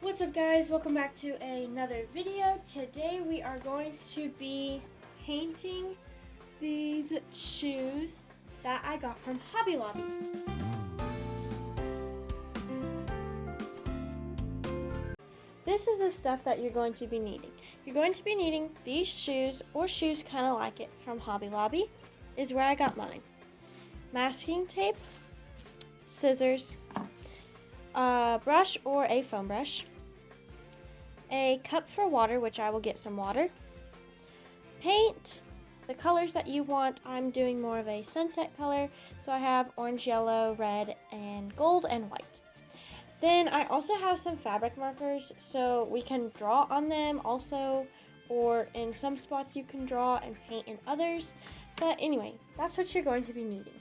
What's up guys, welcome back to another video. Today we are going to be painting these shoes that I got from Hobby Lobby. This is the stuff that you're going to be needing. You're going to be needing these shoes or shoes kind of like it from Hobby Lobby is where I got mine. Masking tape, scissors, a brush or a foam brush, a cup for water, which I will get some water, paint, the colors that you want. I'm doing more of a sunset color, so I have orange, yellow, red, and gold, and white. Then I also have some fabric markers, so we can draw on them also, or in some spots you can draw and paint in others. But anyway, that's what you're going to be needing.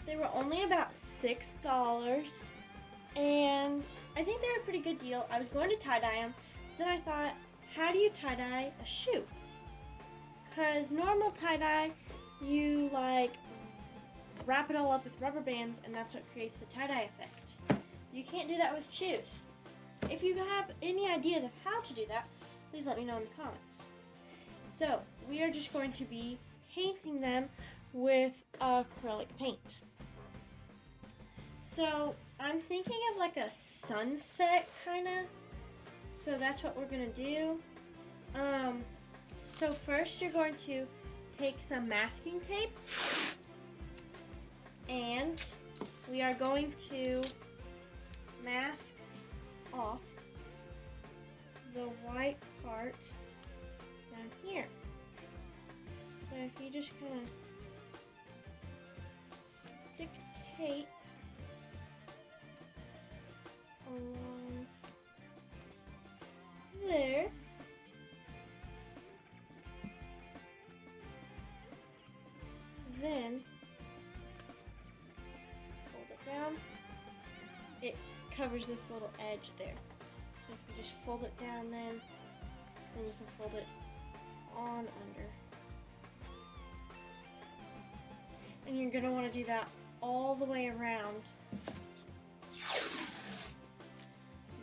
They were only about $6, and I think they were a pretty good deal. I was going to tie-dye them, but then I thought, how do you tie-dye a shoe? Because normal tie-dye, you like wrap it all up with rubber bands, and that's what creates the tie-dye effect. You can't do that with shoes. If you have any ideas of how to do that, please let me know in the comments. So, we are just going to be painting them with acrylic paint. So, I'm thinking of like a sunset kind of. So that's what we're going to do. So first you're going to take some masking tape. And we are going to mask off the white part down here. So if you just kind of stick tape along there, then fold it down. It covers this little edge there. So if you just fold it down, then you can fold it on under. And you're going to want to do that all the way around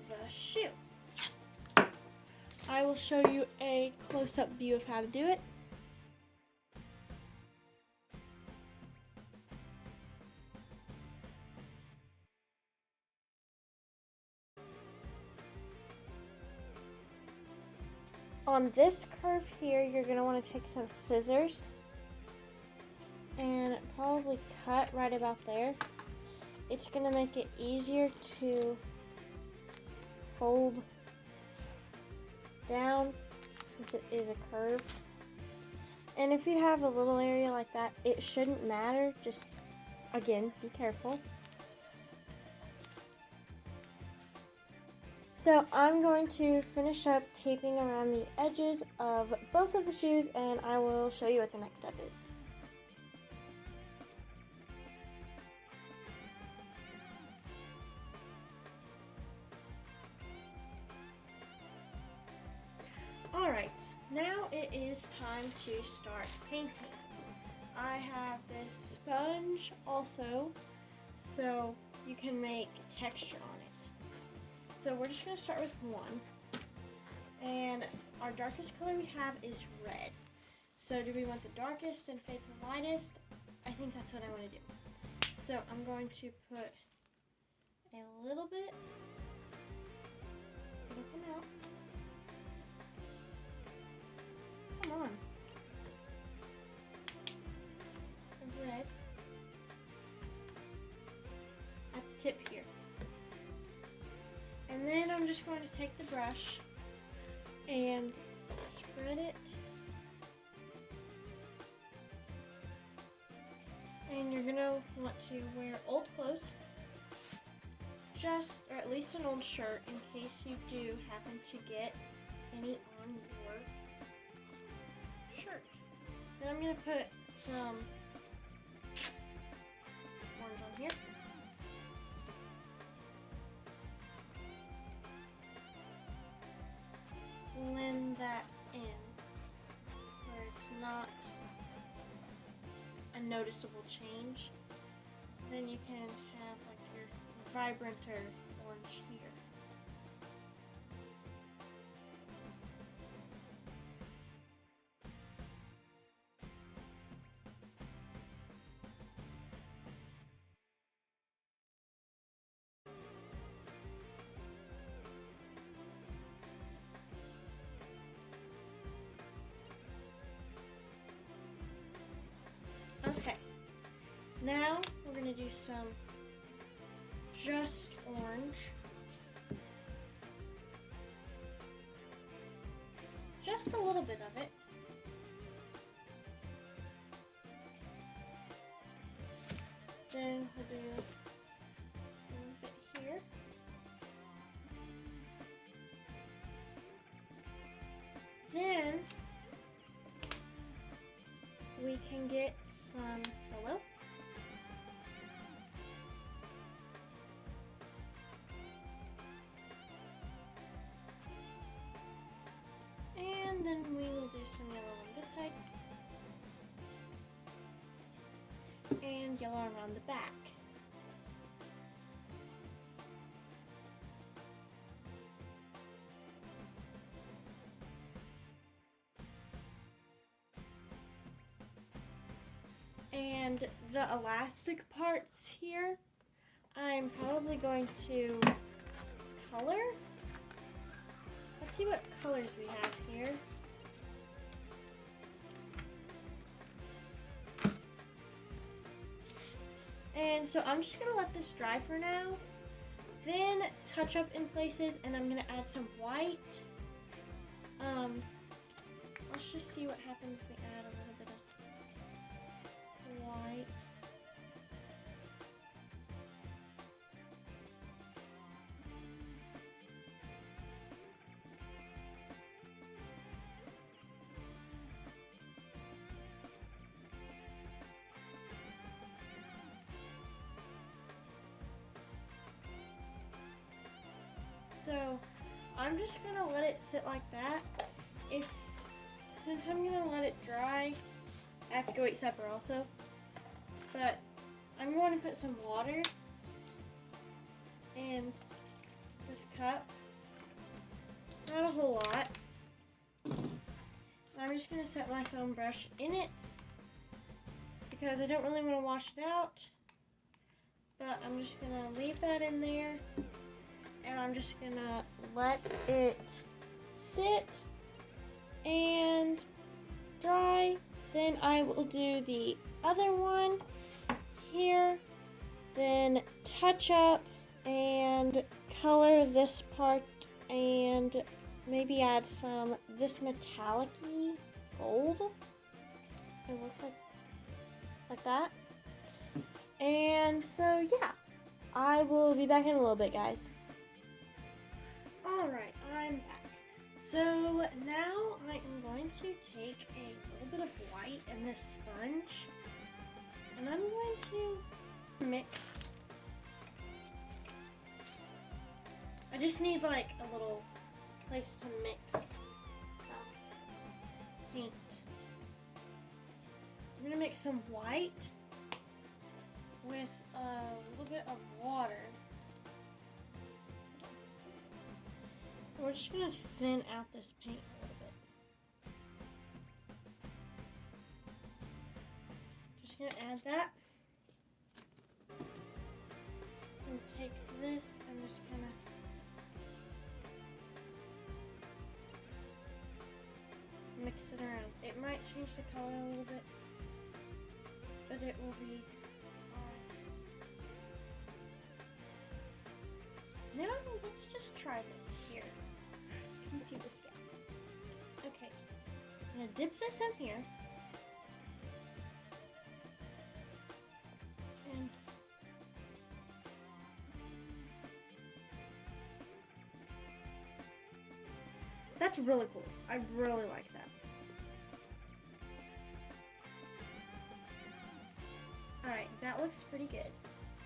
the shoe. I will show you a close-up view of how to do it. On this curve here, you're going to want to take some scissors and probably cut right about there. It's going to make it easier to fold down since it is a curve. And if you have a little area like that, it shouldn't matter. Just, again, be careful. So I'm going to finish up taping around the edges of both of the shoes, and I will show you what the next step is. Alright, now it is time to start painting. I have this sponge also, so you can make texture on it. So we're just going to start with one. And our darkest color we have is red. So do we want the darkest and fade the lightest? I think that's what I want to do. So I'm going to put a little bit. It'll come out. Come on. Of red. At the tip here. And then I'm just going to take the brush and spread it. And you're going to want to wear old clothes, or at least an old shirt in case you do happen to get any on your shirt. Then I'm going to put some orange on here. Blend that in where it's not a noticeable change. Then you can have like your vibranter orange here. Okay, now we're gonna do some just orange. Just a little bit of it. Then we'll do a little bit here. Then we can get some yellow. And then we will do some yellow on this side. And yellow around the back. And the elastic parts here, I'm probably going to color. Let's see what colors we have here. And so I'm just gonna let this dry for now, then touch up in places, and I'm gonna add some white. Let's just see what happens if we add a little bit of white. So I'm just gonna let it sit like that. Since I'm gonna let it dry, I have to go eat supper also. But I'm going to put some water in this cup. Not a whole lot. I'm just gonna set my foam brush in it because I don't really want to wash it out. But I'm just gonna leave that in there. And I'm just gonna let it sit and dry. Then I will do the other one here, then touch up and color this part and maybe add some this metallic-y gold. It looks like that. And so yeah, I will be back in a little bit, guys. Alright, I'm back. So now I am going to take a little bit of white and this sponge, and I'm going to mix. I just need like a little place to mix some paint. I'm going to mix some white with a little bit of water. We're just going to thin out this paint a little bit. Just going to add that. And take this, I'm just going to mix it around. It might change the color a little bit, but it will be alright. Now let's just try this here. Can you see the scale? Okay, I'm gonna dip this in here. And that's really cool. I really like that. Alright, that looks pretty good.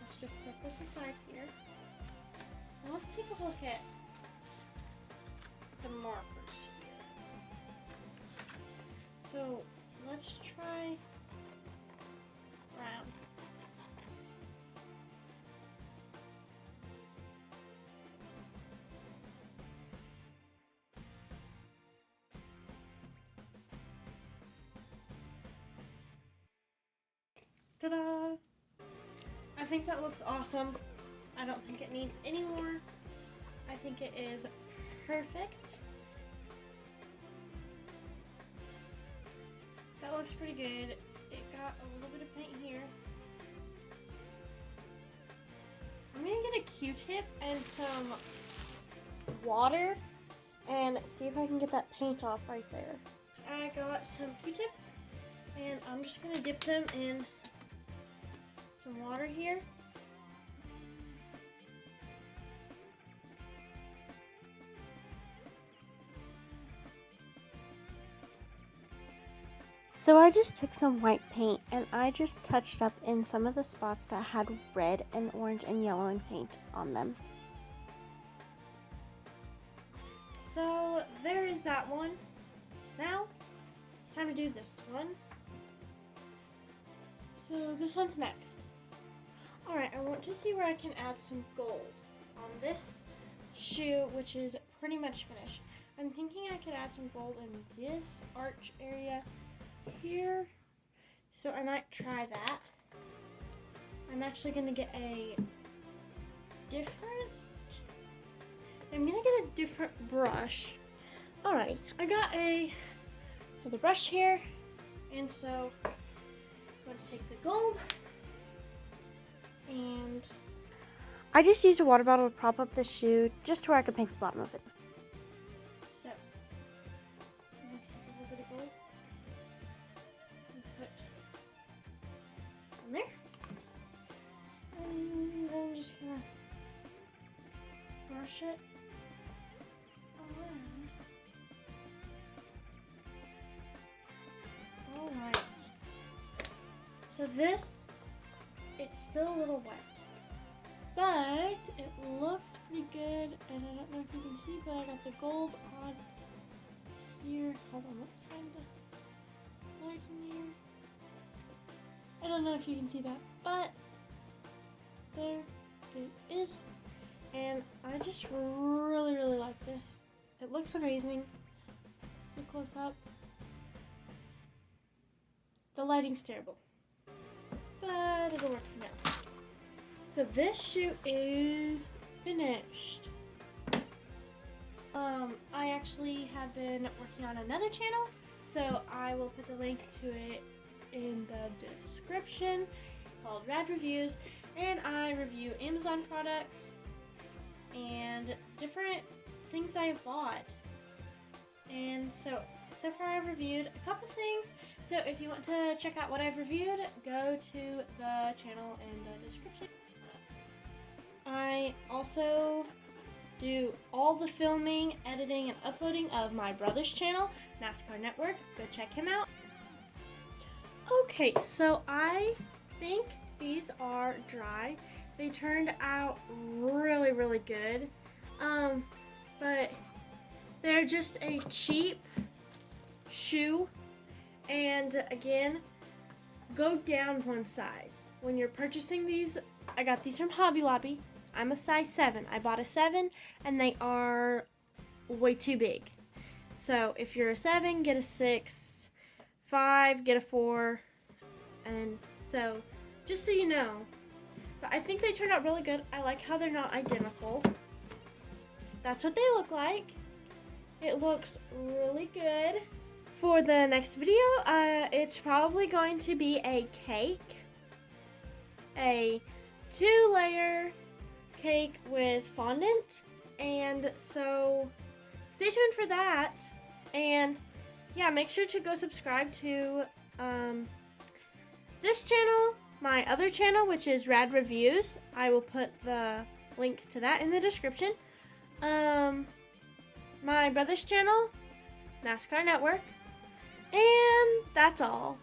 Let's just set this aside here. Now let's take a look at the markers here. So let's try brown. Ta-da! I think that looks awesome. I don't think it needs any more. I think it is perfect. That looks pretty good. It got got a little bit of paint here. I'm gonna get a Q-tip and some water and see if I can get that paint off right there. I got some Q-tips and I'm just gonna dip them in some water here. So I just took some white paint and I just touched up in some of the spots that had red and orange and yellow and paint on them. So there is that one. Now, time to do this one. So this one's next. Alright, I want to see where I can add some gold on this shoe, which is pretty much finished. I'm thinking I could add some gold in this arch area here, so I might try that. I'm actually gonna get I'm gonna get a different brush. Alrighty, I got another brush here, and so I'm going to take the gold, and I just used a water bottle to prop up the shoe just to where I could paint the bottom of it. So I'm gonna take a little bit of gold and put on there, and then I'm just gonna brush it around. Alright, so this, it's still a little wet, but it looks pretty good, and I don't know if you can see, but I got the gold on here. Hold on, let's find the light in here. I don't know if you can see that, but there it is, and I just really like this. It looks amazing. So close up. The lighting's terrible, but it'll work for now. So this shoe is finished. I actually have been working on another channel, so I will put the link to it in the description, called Rad Reviews, and I review Amazon products and different things I've bought. And so far I've reviewed a couple things, so if you want to check out what I've reviewed, go to the channel in the description. I also do all the filming, editing, and uploading of my brother's channel, Nascar Network. Go check him out. Okay, so I think these are dry. They turned out really good, but they're just a cheap shoe, and again, go down one size. When you're purchasing these, I got these from Hobby Lobby. I'm a size 7. I bought a 7, and they are way too big. So if you're a 7, get a 6, 5, get a 4, and so just so you know. But I think they turned out really good. I like how they're not identical. That's what they look like. It looks really good. For the next video, it's probably going to be a cake. A 2-layer cake with fondant. And so stay tuned for that. And yeah, make sure to go subscribe to this channel, my other channel, which is Rad Reviews. I will put the link to that in the description. My brother's channel, Nascar Network, and that's all.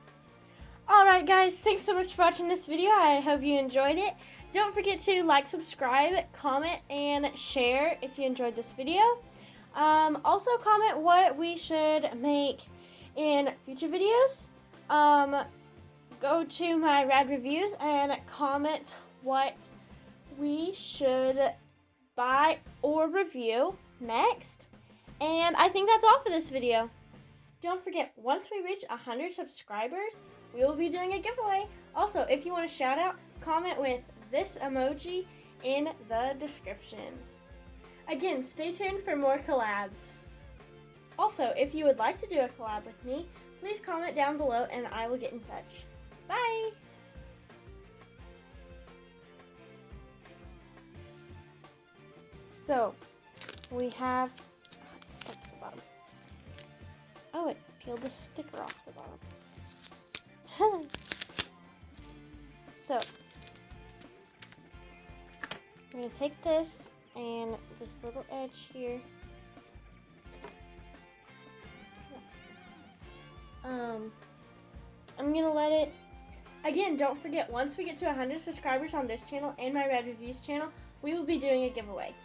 Alright guys, thanks so much for watching this video. I hope you enjoyed it. Don't forget to like, subscribe, comment, and share if you enjoyed this video. Also comment what we should make in future videos. Go to my Rad Reviews and comment what we should buy or review next. And I think that's all for this video. Don't forget, once we reach 100 subscribers, we will be doing a giveaway. Also, if you want a shout out, comment with this emoji in the description. Again, stay tuned for more collabs. Also, if you would like to do a collab with me, please comment down below and I will get in touch. Bye! So, we have, it's stuck to the bottom. Oh, it peeled the sticker off the bottom. So, I'm going to take this and this little edge here. I'm going to let it, again, don't forget, once we get to 100 subscribers on this channel and my Red Reviews channel, we will be doing a giveaway.